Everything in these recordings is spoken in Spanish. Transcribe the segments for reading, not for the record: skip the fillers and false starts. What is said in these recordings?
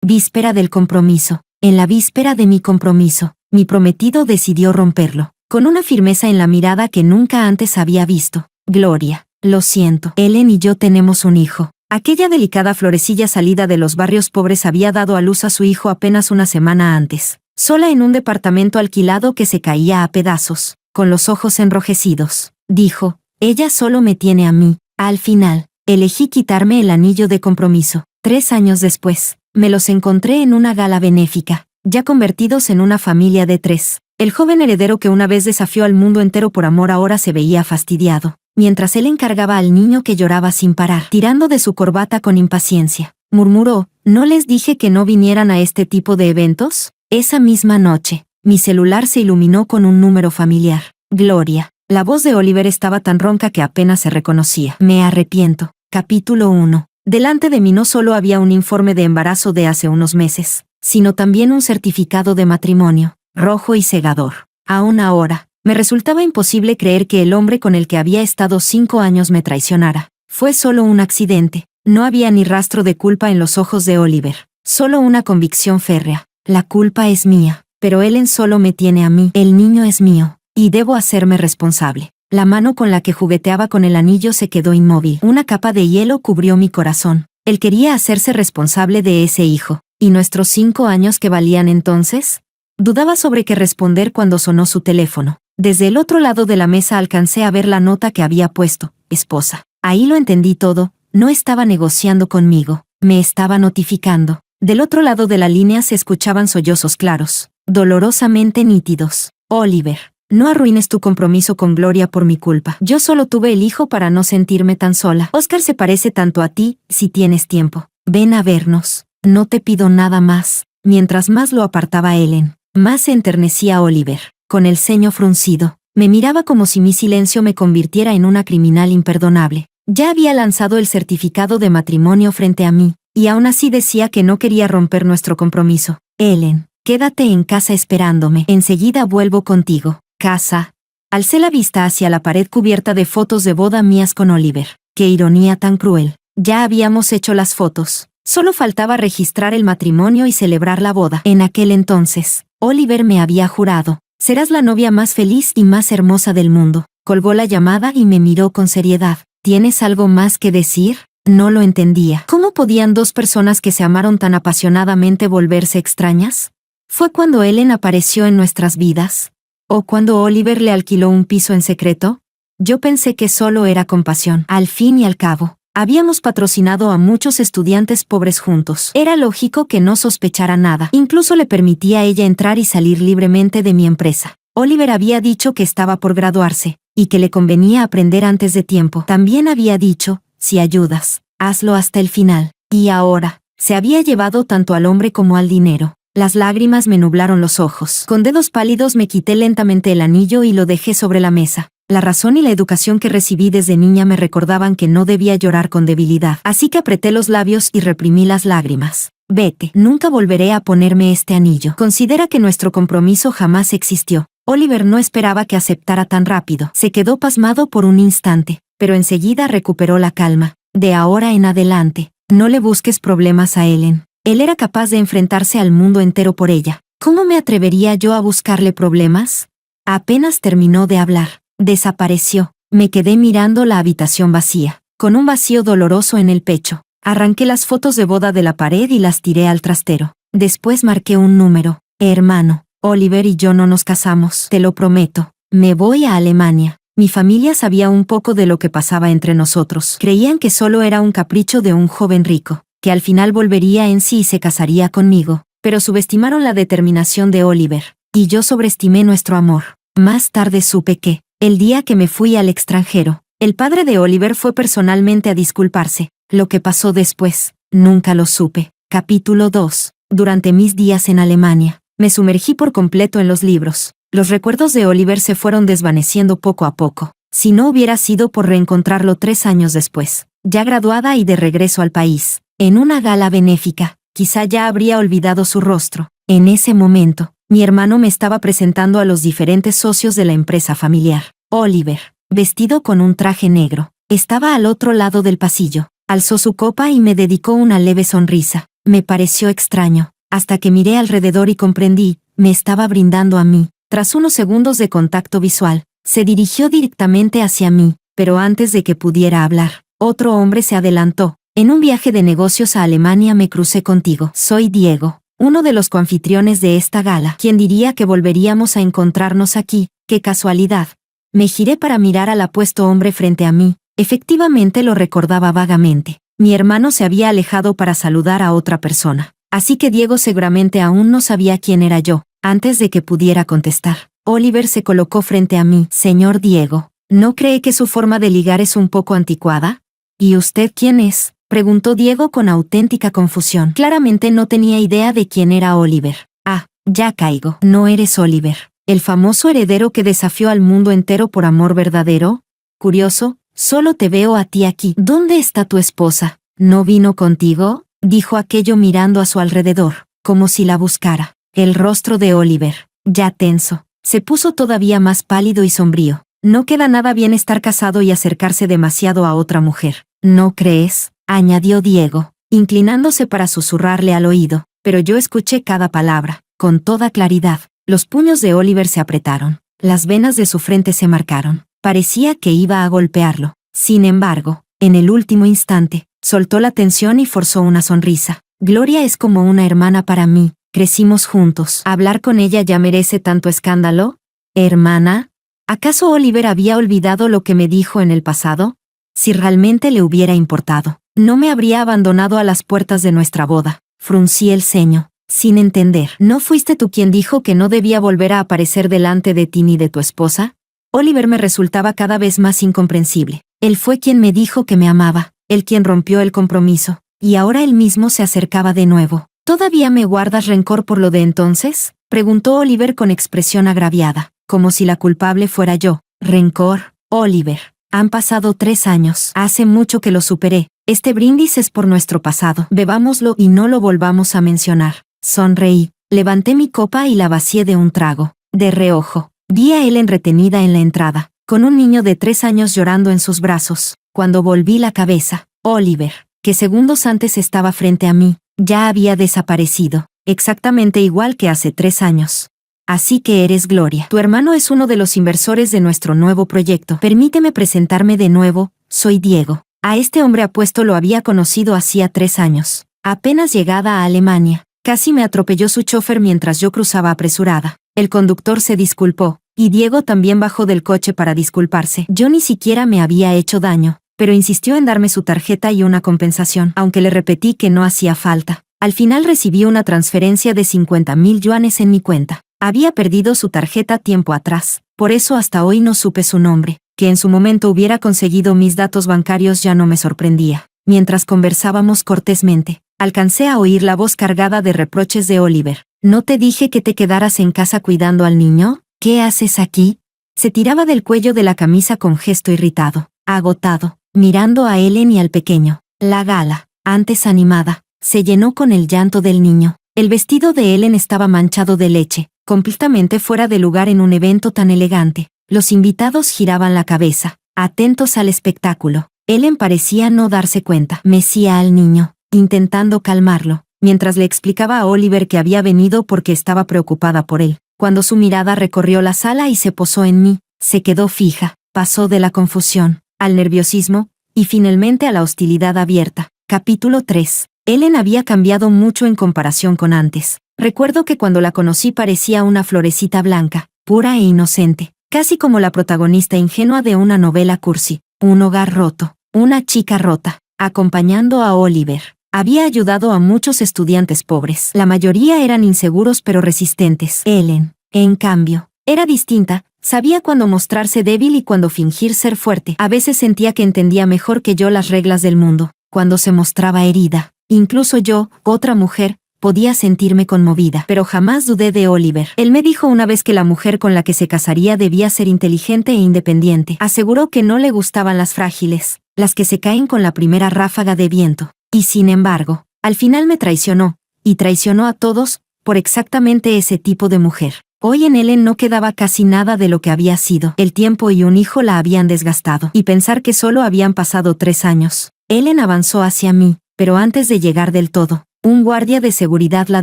Víspera del compromiso. En la víspera de mi compromiso, mi prometido decidió romperlo, con una firmeza en la mirada que nunca antes había visto. Gloria, lo siento. Ellen y yo tenemos un hijo. Aquella delicada florecilla salida de los barrios pobres había dado a luz a su hijo apenas una semana antes, sola en un departamento alquilado que se caía a pedazos, con los ojos enrojecidos. Dijo, ella solo me tiene a mí. Al final, elegí quitarme el anillo de compromiso. 3 años después, me los encontré en una gala benéfica, ya convertidos en una familia de 3. El joven heredero que una vez desafió al mundo entero por amor ahora se veía fastidiado, mientras él encargaba al niño que lloraba sin parar, tirando de su corbata con impaciencia. Murmuró, ¿no les dije que no vinieran a este tipo de eventos? Esa misma noche, mi celular se iluminó con un número familiar. Gloria. La voz de Oliver estaba tan ronca que apenas se reconocía. Me arrepiento. Capítulo 1. Delante de mí no solo había un informe de embarazo de hace unos meses, sino también un certificado de matrimonio, rojo y cegador. Aún ahora, me resultaba imposible creer que el hombre con el que había estado 5 años me traicionara. Fue solo un accidente. No había ni rastro de culpa en los ojos de Oliver, solo una convicción férrea. La culpa es mía, pero Ellen solo me tiene a mí. El niño es mío, y debo hacerme responsable. La mano con la que jugueteaba con el anillo se quedó inmóvil. Una capa de hielo cubrió mi corazón. Él quería hacerse responsable de ese hijo. ¿Y nuestros 5 años que valían entonces? Dudaba sobre qué responder cuando sonó su teléfono. Desde el otro lado de la mesa alcancé a ver la nota que había puesto, esposa. Ahí lo entendí todo, no estaba negociando conmigo, me estaba notificando. Del otro lado de la línea se escuchaban sollozos claros, dolorosamente nítidos. Oliver. No arruines tu compromiso con Gloria por mi culpa. Yo solo tuve el hijo para no sentirme tan sola. Oscar se parece tanto a ti, si tienes tiempo. Ven a vernos. No te pido nada más. Mientras más lo apartaba Ellen, más se enternecía Oliver. Con el ceño fruncido, me miraba como si mi silencio me convirtiera en una criminal imperdonable. Ya había lanzado el certificado de matrimonio frente a mí, y aún así decía que no quería romper nuestro compromiso. Ellen, quédate en casa esperándome. Enseguida vuelvo contigo. Casa. Alcé la vista hacia la pared cubierta de fotos de boda mías con Oliver. Qué ironía tan cruel. Ya habíamos hecho las fotos. Solo faltaba registrar el matrimonio y celebrar la boda. En aquel entonces, Oliver me había jurado, serás la novia más feliz y más hermosa del mundo. Colgó la llamada y me miró con seriedad. ¿Tienes algo más que decir? No lo entendía. ¿Cómo podían 2 personas que se amaron tan apasionadamente volverse extrañas? ¿Fue cuando Ellen apareció en nuestras vidas? ¿O cuando Oliver le alquiló un piso en secreto? Yo pensé que solo era compasión. Al fin y al cabo, habíamos patrocinado a muchos estudiantes pobres juntos. Era lógico que no sospechara nada. Incluso le permitía a ella entrar y salir libremente de mi empresa. Oliver había dicho que estaba por graduarse, y que le convenía aprender antes de tiempo. También había dicho, si ayudas, hazlo hasta el final. Y ahora, se había llevado tanto al hombre como al dinero. Las lágrimas me nublaron los ojos. Con dedos pálidos me quité lentamente el anillo y lo dejé sobre la mesa. La razón y la educación que recibí desde niña me recordaban que no debía llorar con debilidad. Así que apreté los labios y reprimí las lágrimas. Vete, nunca volveré a ponerme este anillo. Considera que nuestro compromiso jamás existió. Oliver no esperaba que aceptara tan rápido. Se quedó pasmado por un instante, pero enseguida recuperó la calma. De ahora en adelante, no le busques problemas a Ellen. Él era capaz de enfrentarse al mundo entero por ella. ¿Cómo me atrevería yo a buscarle problemas? Apenas terminó de hablar, desapareció. Me quedé mirando la habitación vacía, con un vacío doloroso en el pecho. Arranqué las fotos de boda de la pared y las tiré al trastero. Después marqué un número. Hermano, Oliver y yo no nos casamos, te lo prometo. Me voy a Alemania. Mi familia sabía un poco de lo que pasaba entre nosotros. Creían que solo era un capricho de un joven rico, que al final volvería en sí y se casaría conmigo, pero subestimaron la determinación de Oliver, y yo sobreestimé nuestro amor. Más tarde supe que, el día que me fui al extranjero, el padre de Oliver fue personalmente a disculparse. Lo que pasó después, nunca lo supe. Capítulo 2. Durante mis días en Alemania, me sumergí por completo en los libros. Los recuerdos de Oliver se fueron desvaneciendo poco a poco. Si no hubiera sido por reencontrarlo 3 años después, ya graduada y de regreso al país, en una gala benéfica, quizá ya habría olvidado su rostro. En ese momento, mi hermano me estaba presentando a los diferentes socios de la empresa familiar. Oliver, vestido con un traje negro, estaba al otro lado del pasillo. Alzó su copa y me dedicó una leve sonrisa. Me pareció extraño, hasta que miré alrededor y comprendí, me estaba brindando a mí. Tras unos segundos de contacto visual, se dirigió directamente hacia mí, pero antes de que pudiera hablar, otro hombre se adelantó. En un viaje de negocios a Alemania me crucé contigo. Soy Diego, uno de los coanfitriones de esta gala. ¿Quién diría que volveríamos a encontrarnos aquí? ¡Qué casualidad! Me giré para mirar al apuesto hombre frente a mí. Efectivamente lo recordaba vagamente. Mi hermano se había alejado para saludar a otra persona. Así que Diego seguramente aún no sabía quién era yo. Antes de que pudiera contestar, Oliver se colocó frente a mí. Señor Diego, ¿no cree que su forma de ligar es un poco anticuada? ¿Y usted quién es?, preguntó Diego con auténtica confusión. Claramente no tenía idea de quién era Oliver. Ah, ya caigo. ¿No eres Oliver, el famoso heredero que desafió al mundo entero por amor verdadero? Curioso, solo te veo a ti aquí. ¿Dónde está tu esposa? ¿No vino contigo?, dijo aquello mirando a su alrededor, como si la buscara. El rostro de Oliver, ya tenso, se puso todavía más pálido y sombrío. No queda nada bien estar casado y acercarse demasiado a otra mujer, ¿no crees?, añadió Diego, inclinándose para susurrarle al oído, pero yo escuché cada palabra, con toda claridad. Los puños de Oliver se apretaron, las venas de su frente se marcaron, parecía que iba a golpearlo. Sin embargo, en el último instante, soltó la tensión y forzó una sonrisa. Gloria es como una hermana para mí. Crecimos juntos. ¿Hablar con ella ya merece tanto escándalo? ¿Hermana? ¿Acaso Oliver había olvidado lo que me dijo en el pasado? Si realmente le hubiera importado, no me habría abandonado a las puertas de nuestra boda. Fruncí el ceño, sin entender. ¿No fuiste tú quien dijo que no debía volver a aparecer delante de ti ni de tu esposa? Oliver me resultaba cada vez más incomprensible. Él fue quien me dijo que me amaba, él quien rompió el compromiso, y ahora él mismo se acercaba de nuevo. ¿Todavía me guardas rencor por lo de entonces?, preguntó Oliver con expresión agraviada, como si la culpable fuera yo. ¿Rencor, Oliver? Han pasado 3 años. Hace mucho que lo superé. Este brindis es por nuestro pasado. Bebámoslo y no lo volvamos a mencionar. Sonreí, levanté mi copa y la vacié de un trago. De reojo, vi a Ellen retenida en la entrada, con un niño de 3 años llorando en sus brazos. Cuando volví la cabeza, Oliver, que segundos antes estaba frente a mí, ya había desaparecido, exactamente igual que hace 3 años. Así que eres Gloria. Tu hermano es uno de los inversores de nuestro nuevo proyecto. Permíteme presentarme de nuevo, soy Diego. A este hombre apuesto lo había conocido hacía 3 años. Apenas llegada a Alemania, casi me atropelló su chofer mientras yo cruzaba apresurada. El conductor se disculpó, y Diego también bajó del coche para disculparse. Yo ni siquiera me había hecho daño, pero insistió en darme su tarjeta y una compensación, aunque le repetí que no hacía falta. Al final recibí una transferencia de 50,000 yuanes en mi cuenta. Había perdido su tarjeta tiempo atrás, por eso hasta hoy no supe su nombre. Que en su momento hubiera conseguido mis datos bancarios ya no me sorprendía. Mientras conversábamos cortésmente, alcancé a oír la voz cargada de reproches de Oliver. ¿No te dije que te quedaras en casa cuidando al niño? ¿Qué haces aquí? Se tiraba del cuello de la camisa con gesto irritado, agotado, mirando a Ellen y al pequeño. La gala, antes animada, se llenó con el llanto del niño. El vestido de Ellen estaba manchado de leche, completamente fuera de lugar en un evento tan elegante. Los invitados giraban la cabeza, atentos al espectáculo. Ellen parecía no darse cuenta. Mecía al niño, intentando calmarlo, mientras le explicaba a Oliver que había venido porque estaba preocupada por él. Cuando su mirada recorrió la sala y se posó en mí, se quedó fija, pasó de la confusión al nerviosismo, y finalmente a la hostilidad abierta. Capítulo 3. Ellen había cambiado mucho en comparación con antes. Recuerdo que cuando la conocí parecía una florecita blanca, pura e inocente, casi como la protagonista ingenua de una novela cursi. Un hogar roto, una chica rota, acompañando a Oliver. Había ayudado a muchos estudiantes pobres. La mayoría eran inseguros pero resistentes. Ellen, en cambio, era distinta. Sabía cuándo mostrarse débil y cuándo fingir ser fuerte. A veces sentía que entendía mejor que yo las reglas del mundo. Cuando se mostraba herida, incluso yo, otra mujer, podía sentirme conmovida. Pero jamás dudé de Oliver. Él me dijo una vez que la mujer con la que se casaría debía ser inteligente e independiente. Aseguró que no le gustaban las frágiles, las que se caen con la primera ráfaga de viento. Y sin embargo, al final me traicionó, y traicionó a todos, por exactamente ese tipo de mujer. Hoy en Ellen no quedaba casi nada de lo que había sido. El tiempo y un hijo la habían desgastado. Y pensar que solo habían pasado 3 años. Ellen avanzó hacia mí, pero antes de llegar del todo, Un guardia de seguridad la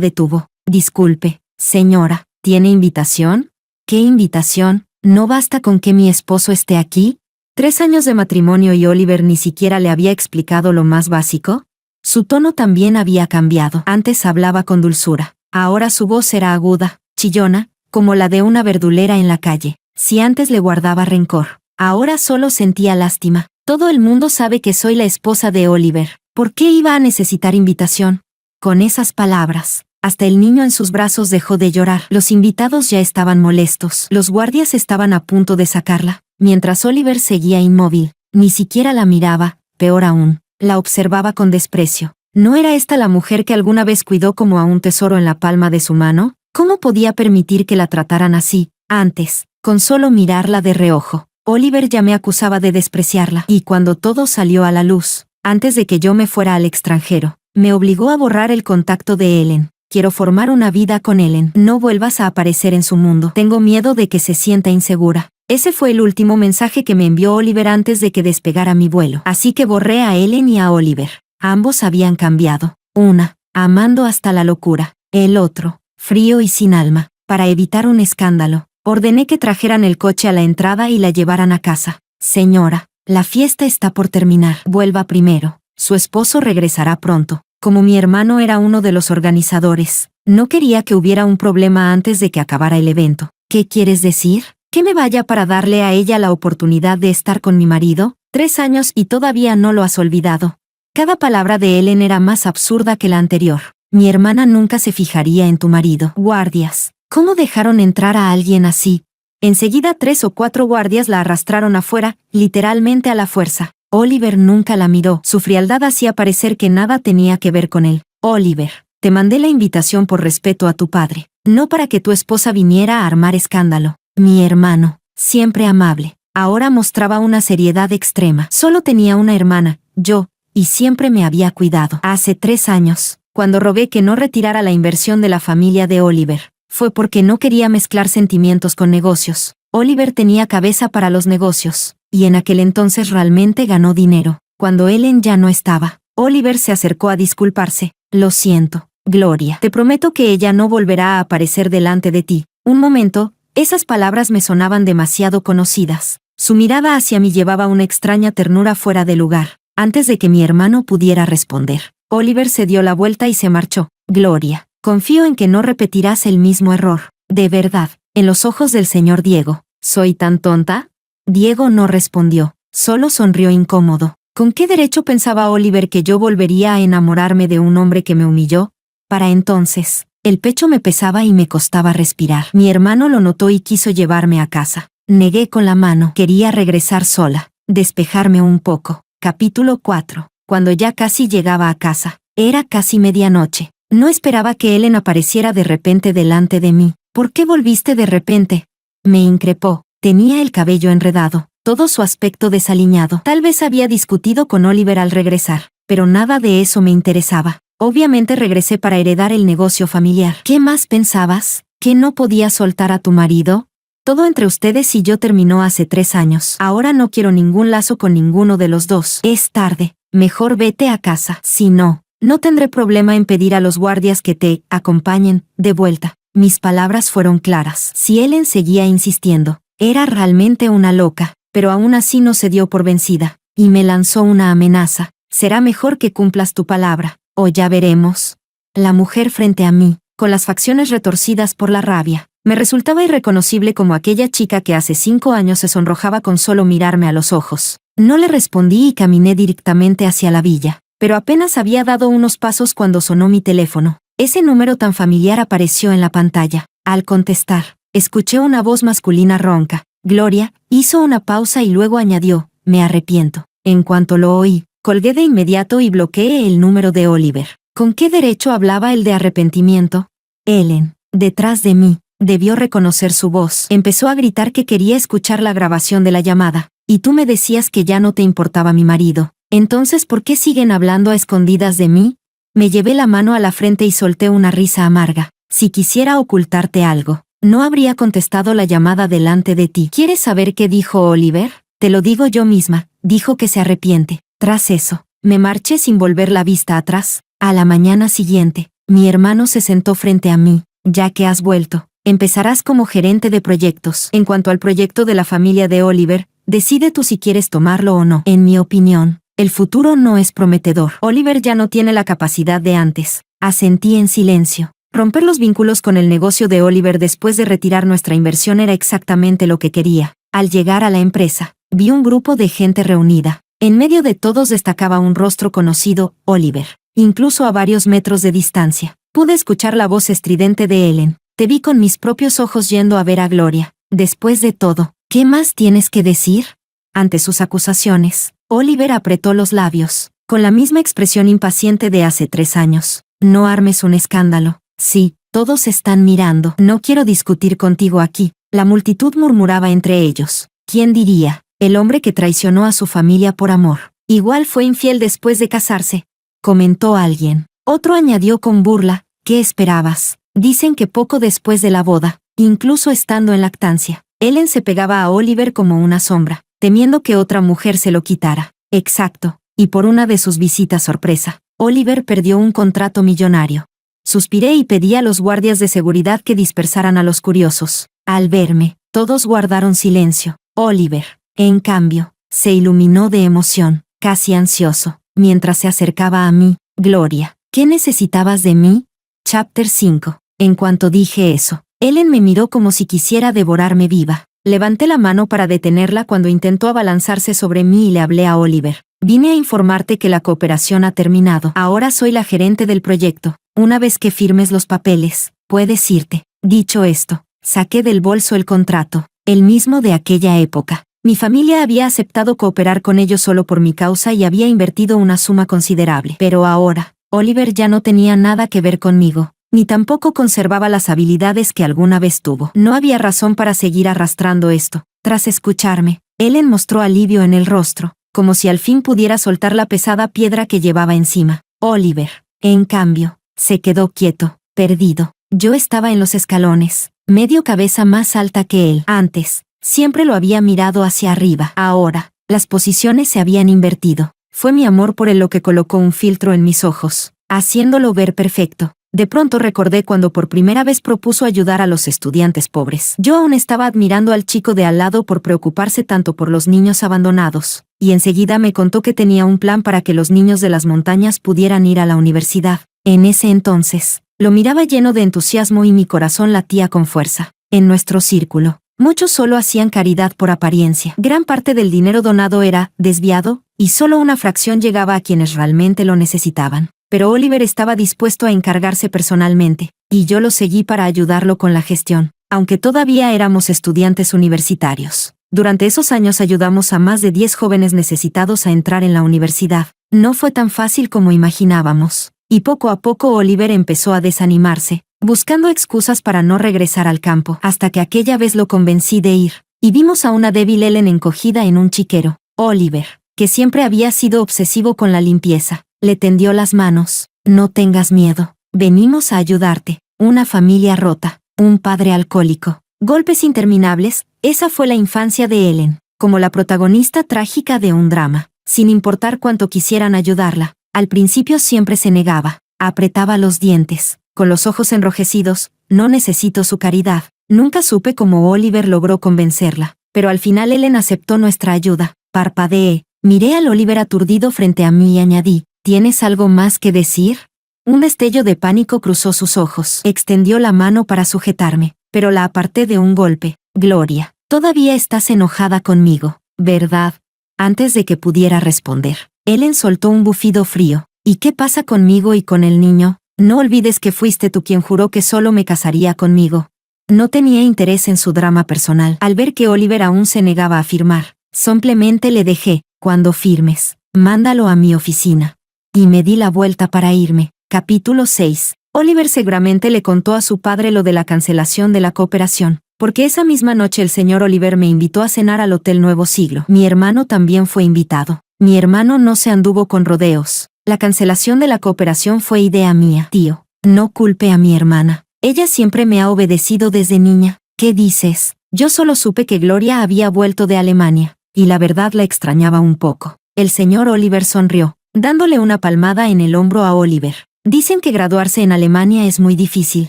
detuvo. Disculpe, señora, ¿tiene invitación? ¿Qué invitación? ¿No basta con que mi esposo esté aquí? 3 años de matrimonio y Oliver ni siquiera le había explicado lo más básico. Su tono también había cambiado. Antes hablaba con dulzura. Ahora su voz era aguda, chillona, como la de una verdulera en la calle. Si antes le guardaba rencor, ahora solo sentía lástima. Todo el mundo sabe que soy la esposa de Oliver. ¿Por qué iba a necesitar invitación? Con esas palabras, hasta el niño en sus brazos dejó de llorar. Los invitados ya estaban molestos. Los guardias estaban a punto de sacarla, mientras Oliver seguía inmóvil. Ni siquiera la miraba, peor aún, la observaba con desprecio. ¿No era esta la mujer que alguna vez cuidó como a un tesoro en la palma de su mano? ¿Cómo podía permitir que la trataran así? Antes, con solo mirarla de reojo, Oliver ya me acusaba de despreciarla. Y cuando todo salió a la luz, antes de que yo me fuera al extranjero, me obligó a borrar el contacto de Ellen. Quiero formar una vida con Ellen. No vuelvas a aparecer en su mundo. Tengo miedo de que se sienta insegura. Ese fue el último mensaje que me envió Oliver antes de que despegara mi vuelo. Así que borré a Ellen y a Oliver. Ambos habían cambiado. Una, amando hasta la locura. El otro, frío y sin alma. Para evitar un escándalo, ordené que trajeran el coche a la entrada y la llevaran a casa. Señora, la fiesta está por terminar. Vuelva primero. Su esposo regresará pronto. Como mi hermano era uno de los organizadores, no quería que hubiera un problema antes de que acabara el evento. ¿Qué quieres decir? ¿Que me vaya para darle a ella la oportunidad de estar con mi marido? 3 años y todavía no lo has olvidado. Cada palabra de Ellen era más absurda que la anterior. Mi hermana nunca se fijaría en tu marido. Guardias. ¿Cómo dejaron entrar a alguien así? Enseguida 3 o 4 guardias la arrastraron afuera, literalmente a la fuerza. Oliver nunca la miró. Su frialdad hacía parecer que nada tenía que ver con él. Oliver, te mandé la invitación por respeto a tu padre, no para que tu esposa viniera a armar escándalo. Mi hermano, siempre amable, ahora mostraba una seriedad extrema. Solo tenía una hermana, yo, y siempre me había cuidado. Hace 3 años, cuando rogué que no retirara la inversión de la familia de Oliver, fue porque no quería mezclar sentimientos con negocios. Oliver tenía cabeza para los negocios, y en aquel entonces realmente ganó dinero. Cuando Ellen ya no estaba, Oliver se acercó a disculparse. Lo siento, Gloria. Te prometo que ella no volverá a aparecer delante de ti. Un momento, esas palabras me sonaban demasiado conocidas. Su mirada hacia mí llevaba una extraña ternura fuera de lugar. Antes de que mi hermano pudiera responder, Oliver se dio la vuelta y se marchó. Gloria, confío en que no repetirás el mismo error. De verdad, en los ojos del señor Diego, ¿soy tan tonta? Diego no respondió, solo sonrió incómodo. ¿Con qué derecho pensaba Oliver que yo volvería a enamorarme de un hombre que me humilló? Para entonces, el pecho me pesaba y me costaba respirar. Mi hermano lo notó y quiso llevarme a casa. Negué con la mano. Quería regresar sola, despejarme un poco. Capítulo 4. Cuando ya casi llegaba a casa, era casi medianoche. No esperaba que Ellen apareciera de repente delante de mí. ¿Por qué volviste de repente? Me increpó. Tenía el cabello enredado, todo su aspecto desaliñado. Tal vez había discutido con Oliver al regresar, pero nada de eso me interesaba. Obviamente regresé para heredar el negocio familiar. ¿Qué más pensabas? ¿Que no podía soltar a tu marido? Todo entre ustedes y yo terminó hace 3 años. Ahora no quiero ningún lazo con ninguno de los dos. Es tarde. Mejor vete a casa. Si no, no tendré problema en pedir a los guardias que te acompañen de vuelta. Mis palabras fueron claras. Si Ellen seguía insistiendo, era realmente una loca, pero aún así no se dio por vencida, y me lanzó una amenaza. Será mejor que cumplas tu palabra, o ya veremos. La mujer frente a mí, con las facciones retorcidas por la rabia, me resultaba irreconocible como aquella chica que hace 5 años se sonrojaba con solo mirarme a los ojos. No le respondí y caminé directamente hacia la villa, pero apenas había dado unos pasos cuando sonó mi teléfono. Ese número tan familiar apareció en la pantalla. Al contestar, escuché una voz masculina ronca. Gloria, hizo una pausa y luego añadió, me arrepiento. En cuanto lo oí, colgué de inmediato y bloqueé el número de Oliver. ¿Con qué derecho hablaba el de arrepentimiento? Ellen, detrás de mí, debió reconocer su voz. Empezó a gritar que quería escuchar la grabación de la llamada. Y tú me decías que ya no te importaba mi marido. Entonces, ¿por qué siguen hablando a escondidas de mí? Me llevé la mano a la frente y solté una risa amarga. Si quisiera ocultarte algo, no habría contestado la llamada delante de ti. ¿Quieres saber qué dijo Oliver? Te lo digo yo misma. Dijo que se arrepiente. Tras eso, me marché sin volver la vista atrás. A la mañana siguiente, mi hermano se sentó frente a mí. Ya que has vuelto, empezarás como gerente de proyectos. En cuanto al proyecto de la familia de Oliver, decide tú si quieres tomarlo o no. En mi opinión, el futuro no es prometedor. Oliver ya no tiene la capacidad de antes. Asentí en silencio. Romper los vínculos con el negocio de Oliver después de retirar nuestra inversión era exactamente lo que quería. Al llegar a la empresa, vi un grupo de gente reunida. En medio de todos destacaba un rostro conocido, Oliver. Incluso a varios metros de distancia, pude escuchar la voz estridente de Ellen. Te vi con mis propios ojos yendo a ver a Gloria. Después de todo, ¿qué más tienes que decir? Ante sus acusaciones, Oliver apretó los labios, con la misma expresión impaciente de hace 3 años. No armes un escándalo. Sí, todos están mirando. No quiero discutir contigo aquí. La multitud murmuraba entre ellos. ¿Quién diría? El hombre que traicionó a su familia por amor. Igual fue infiel después de casarse, comentó alguien. Otro añadió con burla. ¿Qué esperabas? Dicen que poco después de la boda, incluso estando en lactancia, Ellen se pegaba a Oliver como una sombra, temiendo que otra mujer se lo quitara. Exacto. Y por una de sus visitas sorpresa, Oliver perdió un contrato millonario. Suspiré y pedí a los guardias de seguridad que dispersaran a los curiosos. Al verme, todos guardaron silencio. Oliver, en cambio, se iluminó de emoción, casi ansioso, mientras se acercaba a mí. Gloria, ¿qué necesitabas de mí? Chapter 5. En cuanto dije eso, Ellen me miró como si quisiera devorarme viva. Levanté la mano para detenerla cuando intentó abalanzarse sobre mí y le hablé a Oliver. Vine a informarte que la cooperación ha terminado. Ahora soy la gerente del proyecto. Una vez que firmes los papeles, puedes irte. Dicho esto, saqué del bolso el contrato, el mismo de aquella época. Mi familia había aceptado cooperar con ellos solo por mi causa y había invertido una suma considerable. Pero ahora, Oliver ya no tenía nada que ver conmigo, ni tampoco conservaba las habilidades que alguna vez tuvo. No había razón para seguir arrastrando esto. Tras escucharme, Ellen mostró alivio en el rostro, como si al fin pudiera soltar la pesada piedra que llevaba encima. Oliver, en cambio, se quedó quieto, perdido. Yo estaba en los escalones, medio cabeza más alta que él. Antes, siempre lo había mirado hacia arriba. Ahora, las posiciones se habían invertido. Fue mi amor por él lo que colocó un filtro en mis ojos, haciéndolo ver perfecto. De pronto recordé cuando por primera vez propuso ayudar a los estudiantes pobres. Yo aún estaba admirando al chico de al lado por preocuparse tanto por los niños abandonados, y enseguida me contó que tenía un plan para que los niños de las montañas pudieran ir a la universidad. En ese entonces, lo miraba lleno de entusiasmo y mi corazón latía con fuerza. En nuestro círculo, muchos solo hacían caridad por apariencia. Gran parte del dinero donado era desviado, y solo una fracción llegaba a quienes realmente lo necesitaban. Pero Oliver estaba dispuesto a encargarse personalmente, y yo lo seguí para ayudarlo con la gestión, aunque todavía éramos estudiantes universitarios. Durante esos años ayudamos a más de 10 jóvenes necesitados a entrar en la universidad. No fue tan fácil como imaginábamos, y poco a poco Oliver empezó a desanimarse, buscando excusas para no regresar al campo, hasta que aquella vez lo convencí de ir, y vimos a una débil Ellen encogida en un chiquero. Oliver, que siempre había sido obsesivo con la limpieza, le tendió las manos. No tengas miedo, venimos a ayudarte. Una familia rota, un padre alcohólico, golpes interminables. Esa fue la infancia de Ellen, como la protagonista trágica de un drama. Sin importar cuánto quisieran ayudarla, al principio siempre se negaba, apretaba los dientes, con los ojos enrojecidos. No necesito su caridad. Nunca supe cómo Oliver logró convencerla, pero al final Ellen aceptó nuestra ayuda. Parpadeé, miré al Oliver aturdido frente a mí y añadí, ¿tienes algo más que decir? Un destello de pánico cruzó sus ojos. Extendió la mano para sujetarme, pero la aparté de un golpe. Gloria, todavía estás enojada conmigo, ¿verdad? Antes de que pudiera responder, Ellen soltó un bufido frío. ¿Y qué pasa conmigo y con el niño? No olvides que fuiste tú quien juró que solo me casaría conmigo. No tenía interés en su drama personal. Al ver que Oliver aún se negaba a firmar, simplemente le dejé. Cuando firmes, mándalo a mi oficina. Y me di la vuelta para irme. Capítulo 6. Oliver seguramente le contó a su padre lo de la cancelación de la cooperación, porque esa misma noche el señor Oliver me invitó a cenar al Hotel Nuevo Siglo. Mi hermano también fue invitado. Mi hermano no se anduvo con rodeos. La cancelación de la cooperación fue idea mía. Tío, no culpe a mi hermana. Ella siempre me ha obedecido desde niña. ¿Qué dices? Yo solo supe que Gloria había vuelto de Alemania, y la verdad la extrañaba un poco. El señor Oliver sonrió. dándole una palmada en el hombro a Oliver. Dicen que graduarse en Alemania es muy difícil,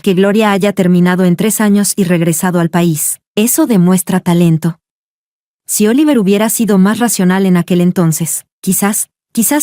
que Gloria haya terminado en 3 años y regresado al país. Eso demuestra talento. Si Oliver hubiera sido más racional en aquel entonces, quizás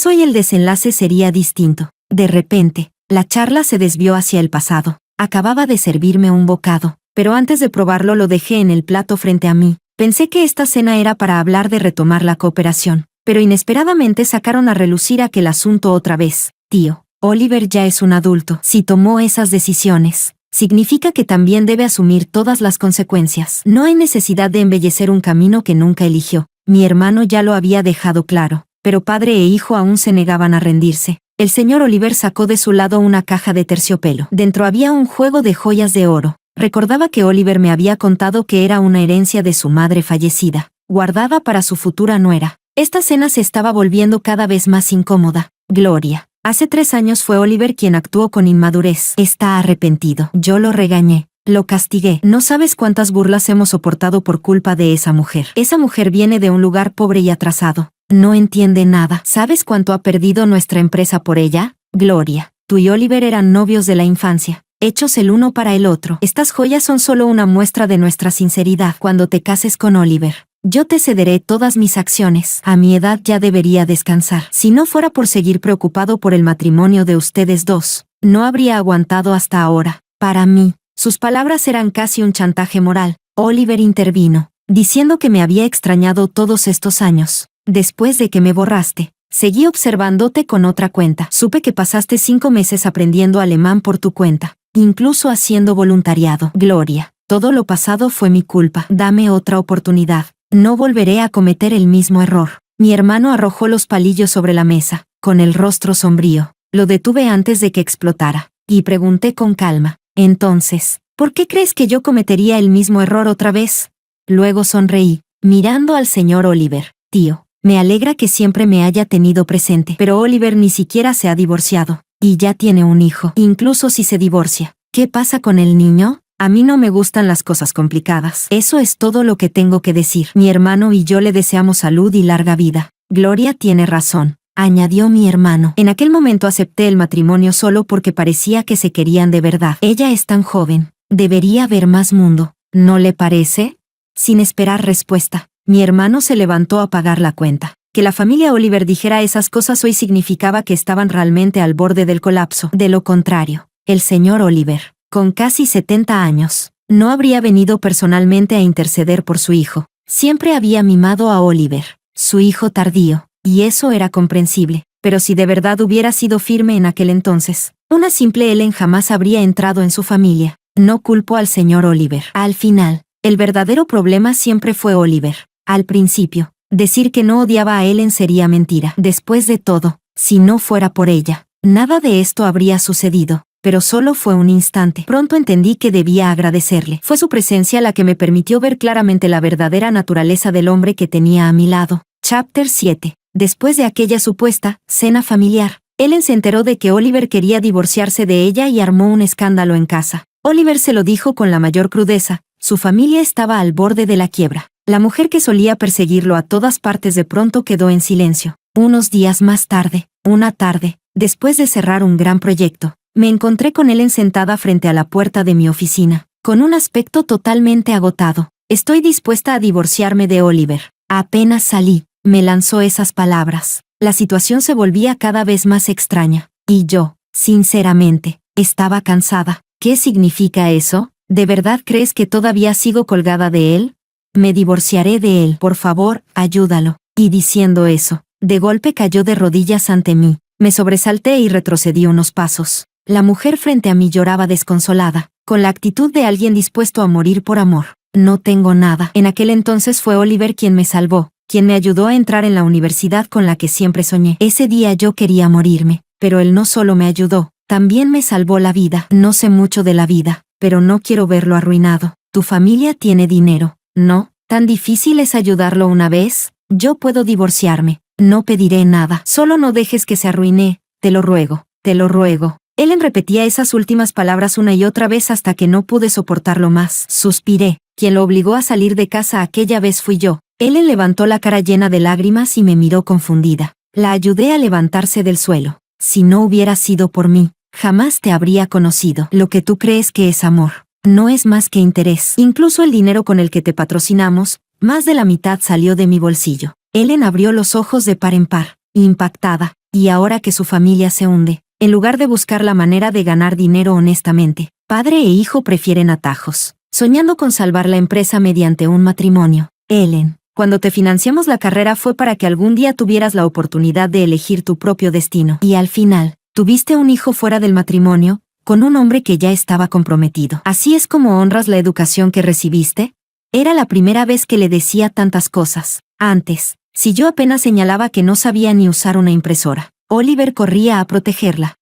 hoy el desenlace sería distinto. De repente, la charla se desvió hacia el pasado. Acababa de servirme un bocado, pero antes de probarlo lo dejé en el plato frente a mí. Pensé que esta cena era para hablar de retomar la cooperación, pero inesperadamente sacaron a relucir aquel asunto otra vez. Tío, Oliver ya es un adulto. Si tomó esas decisiones, significa que también debe asumir todas las consecuencias. No hay necesidad de embellecer un camino que nunca eligió. Mi hermano ya lo había dejado claro, pero padre e hijo aún se negaban a rendirse. El señor Oliver sacó de su lado una caja de terciopelo. Dentro había un juego de joyas de oro. Recordaba que Oliver me había contado que era una herencia de su madre fallecida, guardada para su futura nuera. Esta cena se estaba volviendo cada vez más incómoda. Gloria. Hace 3 años fue Oliver quien actuó con inmadurez. Está arrepentido. Yo lo regañé. Lo castigué. No sabes cuántas burlas hemos soportado por culpa de esa mujer. Esa mujer viene de un lugar pobre y atrasado. No entiende nada. ¿Sabes cuánto ha perdido nuestra empresa por ella? Gloria, tú y Oliver eran novios de la infancia, hechos el uno para el otro. Estas joyas son solo una muestra de nuestra sinceridad. Cuando te cases con Oliver, yo te cederé todas mis acciones. A mi edad ya debería descansar. Si no fuera por seguir preocupado por el matrimonio de ustedes dos, no habría aguantado hasta ahora. Para mí, sus palabras eran casi un chantaje moral. Oliver intervino, diciendo que me había extrañado todos estos años. Después de que me borraste, seguí observándote con otra cuenta. Supe que pasaste 5 meses aprendiendo alemán por tu cuenta, incluso haciendo voluntariado. Gloria, todo lo pasado fue mi culpa. Dame otra oportunidad. No volveré a cometer el mismo error. Mi hermano arrojó los palillos sobre la mesa, con el rostro sombrío. Lo detuve antes de que explotara, y pregunté con calma. Entonces, ¿por qué crees que yo cometería el mismo error otra vez? Luego sonreí, mirando al señor Oliver. Tío, me alegra que siempre me haya tenido presente, pero Oliver ni siquiera se ha divorciado, y ya tiene un hijo. Incluso si se divorcia, ¿qué pasa con el niño? A mí no me gustan las cosas complicadas. Eso es todo lo que tengo que decir. Mi hermano y yo le deseamos salud y larga vida. Gloria tiene razón, añadió mi hermano. En aquel momento acepté el matrimonio solo porque parecía que se querían de verdad. Ella es tan joven, debería ver más mundo, ¿no le parece? Sin esperar respuesta, mi hermano se levantó a pagar la cuenta. Que la familia Oliver dijera esas cosas hoy significaba que estaban realmente al borde del colapso. De lo contrario, el señor Oliver, con casi 70 años, no habría venido personalmente a interceder por su hijo. Siempre había mimado a Oliver, su hijo tardío, y eso era comprensible. Pero si de verdad hubiera sido firme en aquel entonces, una simple Ellen jamás habría entrado en su familia. No culpo al señor Oliver. Al final, el verdadero problema siempre fue Oliver. Al principio, decir que no odiaba a Ellen sería mentira. Después de todo, si no fuera por ella, nada de esto habría sucedido. Pero solo fue un instante. Pronto entendí que debía agradecerle. Fue su presencia la que me permitió ver claramente la verdadera naturaleza del hombre que tenía a mi lado. Chapter 7. Después de aquella supuesta cena familiar, Ellen se enteró de que Oliver quería divorciarse de ella y armó un escándalo en casa. Oliver se lo dijo con la mayor crudeza. Su familia estaba al borde de la quiebra. La mujer que solía perseguirlo a todas partes de pronto quedó en silencio. Unos días más tarde, una tarde, después de cerrar un gran proyecto, me encontré con Ellen sentada frente a la puerta de mi oficina, con un aspecto totalmente agotado. Estoy dispuesta a divorciarme de Oliver. Apenas salí, me lanzó esas palabras. La situación se volvía cada vez más extraña, y yo, sinceramente, estaba cansada. ¿Qué significa eso? ¿De verdad crees que todavía sigo colgada de él? Me divorciaré de él, por favor, ayúdalo. Y diciendo eso, de golpe cayó de rodillas ante mí. Me sobresalté y retrocedí unos pasos. La mujer frente a mí lloraba desconsolada, con la actitud de alguien dispuesto a morir por amor. No tengo nada. En aquel entonces fue Oliver quien me salvó, quien me ayudó a entrar en la universidad con la que siempre soñé. Ese día yo quería morirme, pero él no solo me ayudó, también me salvó la vida. No sé mucho de la vida, pero no quiero verlo arruinado. Tu familia tiene dinero, ¿no? ¿Tan difícil es ayudarlo una vez? Yo puedo divorciarme. No pediré nada. Solo no dejes que se arruine. Te lo ruego, te lo ruego. Ellen repetía esas últimas palabras una y otra vez hasta que no pude soportarlo más. Suspiré. Quien lo obligó a salir de casa aquella vez fui yo. Ellen levantó la cara llena de lágrimas y me miró confundida. La ayudé a levantarse del suelo. Si no hubiera sido por mí, jamás te habría conocido. Lo que tú crees que es amor, no es más que interés. Incluso el dinero con el que te patrocinamos, más de la mitad salió de mi bolsillo. Ellen abrió los ojos de par en par, impactada, y ahora que su familia se hunde, en lugar de buscar la manera de ganar dinero honestamente, padre e hijo prefieren atajos, soñando con salvar la empresa mediante un matrimonio. Ellen, cuando te financiamos la carrera fue para que algún día tuvieras la oportunidad de elegir tu propio destino. Y al final, tuviste un hijo fuera del matrimonio, con un hombre que ya estaba comprometido. ¿Así es como honras la educación que recibiste? Era la primera vez que le decía tantas cosas. Antes, si yo apenas señalaba que no sabía ni usar una impresora, Oliver corría a protegerla.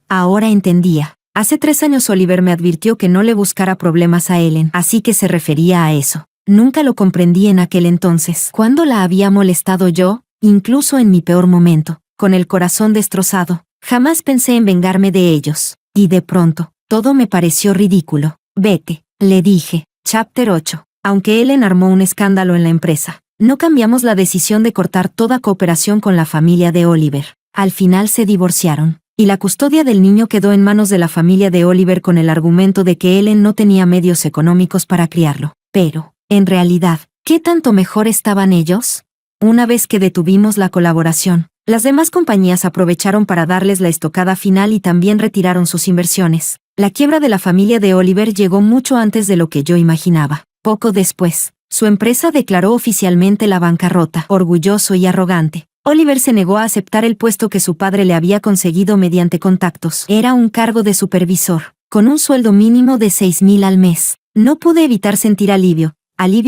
Ahora entendía. Hace 3 años Oliver me advirtió que no le buscara problemas a Ellen, así que se refería a eso. Nunca lo comprendí en aquel entonces. ¿Cuándo la había molestado yo? Incluso en mi peor momento, con el corazón destrozado, jamás pensé en vengarme de ellos. Y de pronto, todo me pareció ridículo. Vete, le dije. Chapter 8. Aunque Ellen armó un escándalo en la empresa, no cambiamos la decisión de cortar toda cooperación con la familia de Oliver. Al final se divorciaron, y la custodia del niño quedó en manos de la familia de Oliver con el argumento de que Ellen no tenía medios económicos para criarlo. Pero, en realidad, ¿qué tanto mejor estaban ellos? Una vez que detuvimos la colaboración, las demás compañías aprovecharon para darles la estocada final y también retiraron sus inversiones. La quiebra de la familia de Oliver llegó mucho antes de lo que yo imaginaba. Poco después, su empresa declaró oficialmente la bancarrota. Orgulloso y arrogante, Oliver se negó a aceptar el puesto que su padre le había conseguido mediante contactos. Era un cargo de supervisor, con un sueldo mínimo de 6,000 al mes. No pude evitar sentir alivio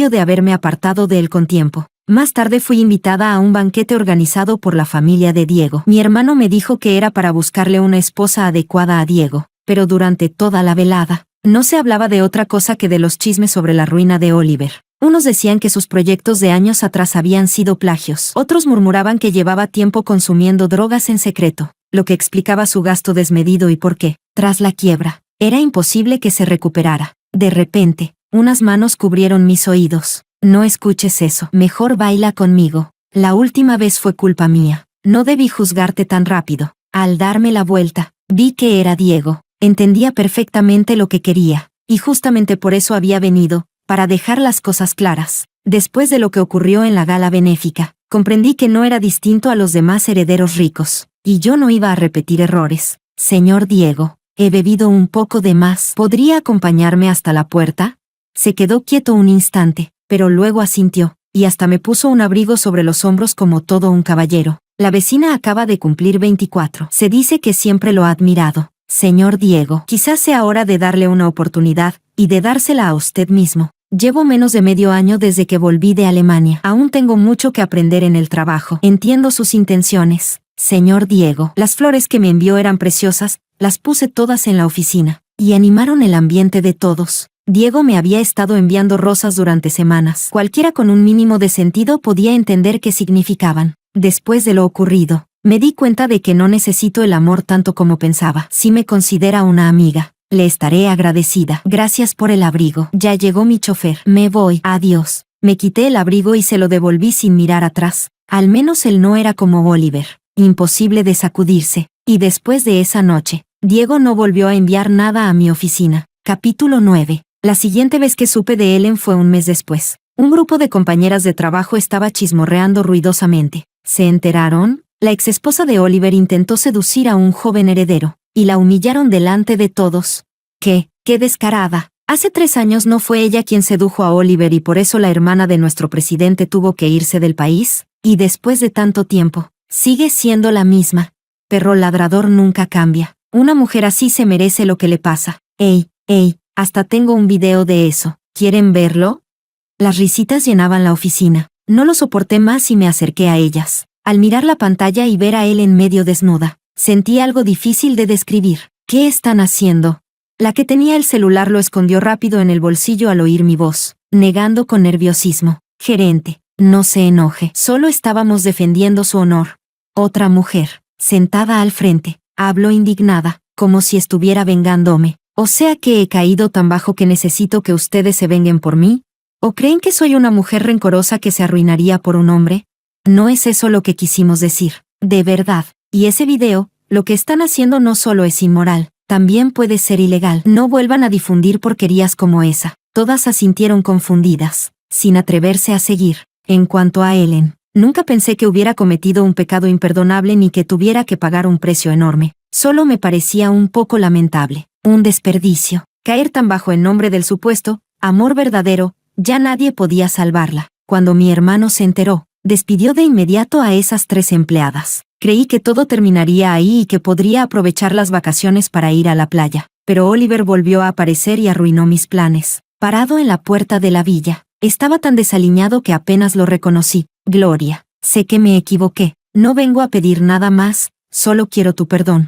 de haberme apartado de él con tiempo. Más tarde fui invitada a un banquete organizado por la familia de Diego. Mi hermano me dijo que era para buscarle una esposa adecuada a Diego, pero durante toda la velada, no se hablaba de otra cosa que de los chismes sobre la ruina de Oliver. Unos decían que sus proyectos de años atrás habían sido plagios. Otros murmuraban que llevaba tiempo consumiendo drogas en secreto, lo que explicaba su gasto desmedido y por qué, tras la quiebra, era imposible que se recuperara. De repente, unas manos cubrieron mis oídos. No escuches eso. Mejor baila conmigo. La última vez fue culpa mía. No debí juzgarte tan rápido. Al darme la vuelta, vi que era Diego. Entendía perfectamente lo que quería, y justamente por eso había venido, para dejar las cosas claras. Después de lo que ocurrió en la gala benéfica, comprendí que no era distinto a los demás herederos ricos, y yo no iba a repetir errores. Señor Diego, he bebido un poco de más. ¿Podría acompañarme hasta la puerta? Se quedó quieto un instante, pero luego asintió, y hasta me puso un abrigo sobre los hombros como todo un caballero. La vecina acaba de cumplir 24. Se dice que siempre lo ha admirado. Señor Diego, quizás sea hora de darle una oportunidad, y de dársela a usted mismo. Llevo menos de medio año desde que volví de Alemania. Aún tengo mucho que aprender en el trabajo. Entiendo sus intenciones. Señor Diego, las flores que me envió eran preciosas, las puse todas en la oficina, y animaron el ambiente de todos. Diego me había estado enviando rosas durante semanas. Cualquiera con un mínimo de sentido podía entender qué significaban. Después de lo ocurrido, me di cuenta de que no necesito el amor tanto como pensaba. Si me considera una amiga, le estaré agradecida. Gracias por el abrigo. Ya llegó mi chofer. Me voy. Adiós. Me quité el abrigo y se lo devolví sin mirar atrás. Al menos él no era como Oliver. Imposible de sacudirse. Y después de esa noche, Diego no volvió a enviar nada a mi oficina. Capítulo 9. La siguiente vez que supe de Ellen fue un mes después. Un grupo de compañeras de trabajo estaba chismorreando ruidosamente. ¿Se enteraron? La exesposa de Oliver intentó seducir a un joven heredero, y la humillaron delante de todos. ¡Qué descarada! Hace 3 años no fue ella quien sedujo a Oliver y por eso la hermana de nuestro presidente tuvo que irse del país, y después de tanto tiempo, sigue siendo la misma. Perro ladrador nunca cambia. Una mujer así se merece lo que le pasa. ¡Ey! Hasta tengo un video de eso. ¿Quieren verlo? Las risitas llenaban la oficina. No lo soporté más y me acerqué a ellas. Al mirar la pantalla y ver a él en medio desnuda, sentí algo difícil de describir. ¿Qué están haciendo? La que tenía el celular lo escondió rápido en el bolsillo al oír mi voz, negando con nerviosismo. Gerente, no se enoje. Solo estábamos defendiendo su honor. Otra mujer, sentada al frente, habló indignada, como si estuviera vengándome. ¿O sea que he caído tan bajo que necesito que ustedes se venguen por mí? ¿O creen que soy una mujer rencorosa que se arruinaría por un hombre? No es eso lo que quisimos decir. De verdad. Y ese video, lo que están haciendo no solo es inmoral, también puede ser ilegal. No vuelvan a difundir porquerías como esa. Todas asintieron confundidas, sin atreverse a seguir. En cuanto a Ellen, nunca pensé que hubiera cometido un pecado imperdonable ni que tuviera que pagar un precio enorme. Solo me parecía un poco lamentable. Un desperdicio. Caer tan bajo en nombre del supuesto amor verdadero. Ya nadie podía salvarla. Cuando mi hermano se enteró, despidió de inmediato a esas 3 empleadas. Creí que todo terminaría ahí y que podría aprovechar las vacaciones para ir a la playa. Pero Oliver volvió a aparecer y arruinó mis planes. Parado en la puerta de la villa, estaba tan desaliñado que apenas lo reconocí. Gloria, sé que me equivoqué. No vengo a pedir nada más, solo quiero tu perdón.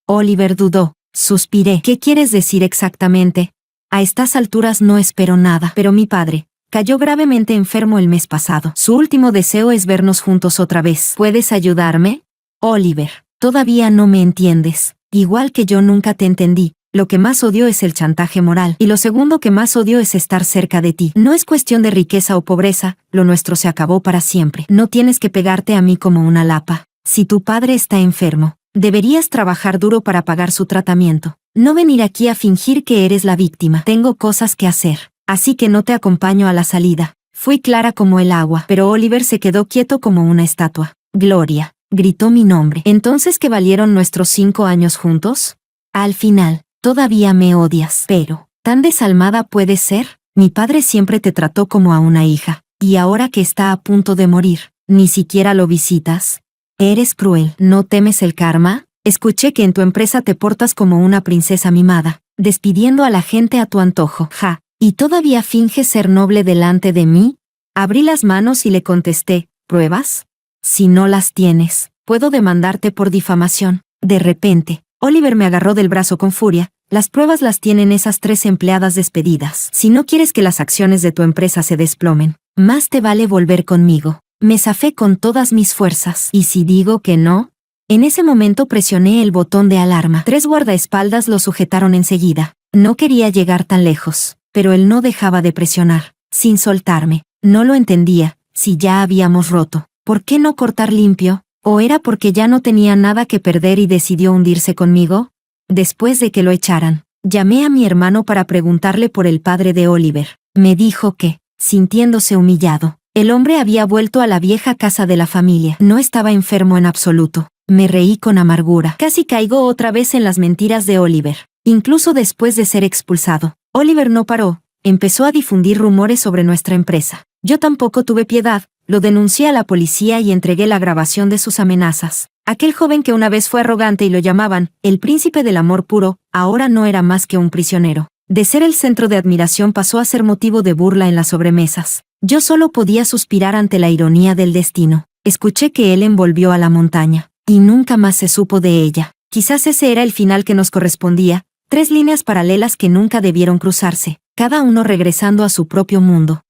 Oliver dudó. Suspiré. ¿Qué quieres decir exactamente? A estas alturas no espero nada. Pero mi padre cayó gravemente enfermo el mes pasado. Su último deseo es vernos juntos otra vez. ¿Puedes ayudarme? Oliver, todavía no me entiendes. Igual que yo nunca te entendí. Lo que más odio es el chantaje moral. Y lo segundo que más odio es estar cerca de ti. No es cuestión de riqueza o pobreza, lo nuestro se acabó para siempre. No tienes que pegarte a mí como una lapa. Si tu padre está enfermo, deberías trabajar duro para pagar su tratamiento. No venir aquí a fingir que eres la víctima. Tengo cosas que hacer, así que no te acompaño a la salida. Fui clara como el agua, pero Oliver se quedó quieto como una estatua. Gloria, gritó mi nombre. ¿Entonces qué valieron nuestros 5 años juntos? Al final, todavía me odias. Pero, ¿tan desalmada puedes ser? Mi padre siempre te trató como a una hija, y ahora que está a punto de morir, ¿ni siquiera lo visitas? Eres cruel. ¿No temes el karma? Escuché que en tu empresa te portas como una princesa mimada, despidiendo a la gente a tu antojo. Ja, ¿y todavía finges ser noble delante de mí? Abrí las manos y le contesté, ¿pruebas? Si no las tienes, puedo demandarte por difamación. De repente, Oliver me agarró del brazo con furia. Las pruebas las tienen esas 3 empleadas despedidas. Si no quieres que las acciones de tu empresa se desplomen, más te vale volver conmigo. Me zafé con todas mis fuerzas. ¿Y si digo que no? En ese momento presioné el botón de alarma. 3 guardaespaldas lo sujetaron enseguida. No quería llegar tan lejos, pero él no dejaba de presionar, sin soltarme. No lo entendía. Si ya habíamos roto, ¿por qué no cortar limpio? ¿O era porque ya no tenía nada que perder y decidió hundirse conmigo? Después de que lo echaran, llamé a mi hermano para preguntarle por el padre de Oliver. Me dijo que, sintiéndose humillado, el hombre había vuelto a la vieja casa de la familia. No estaba enfermo en absoluto. Me reí con amargura. Casi caigo otra vez en las mentiras de Oliver. Incluso después de ser expulsado, Oliver no paró. Empezó a difundir rumores sobre nuestra empresa. Yo tampoco tuve piedad. Lo denuncié a la policía y entregué la grabación de sus amenazas. Aquel joven que una vez fue arrogante y lo llamaban el príncipe del amor puro, ahora no era más que un prisionero. De ser el centro de admiración pasó a ser motivo de burla en las sobremesas. Yo solo podía suspirar ante la ironía del destino. Escuché que Ellen volvió a la montaña, y nunca más se supo de ella. Quizás ese era el final que nos correspondía, 3 líneas paralelas que nunca debieron cruzarse, cada uno regresando a su propio mundo.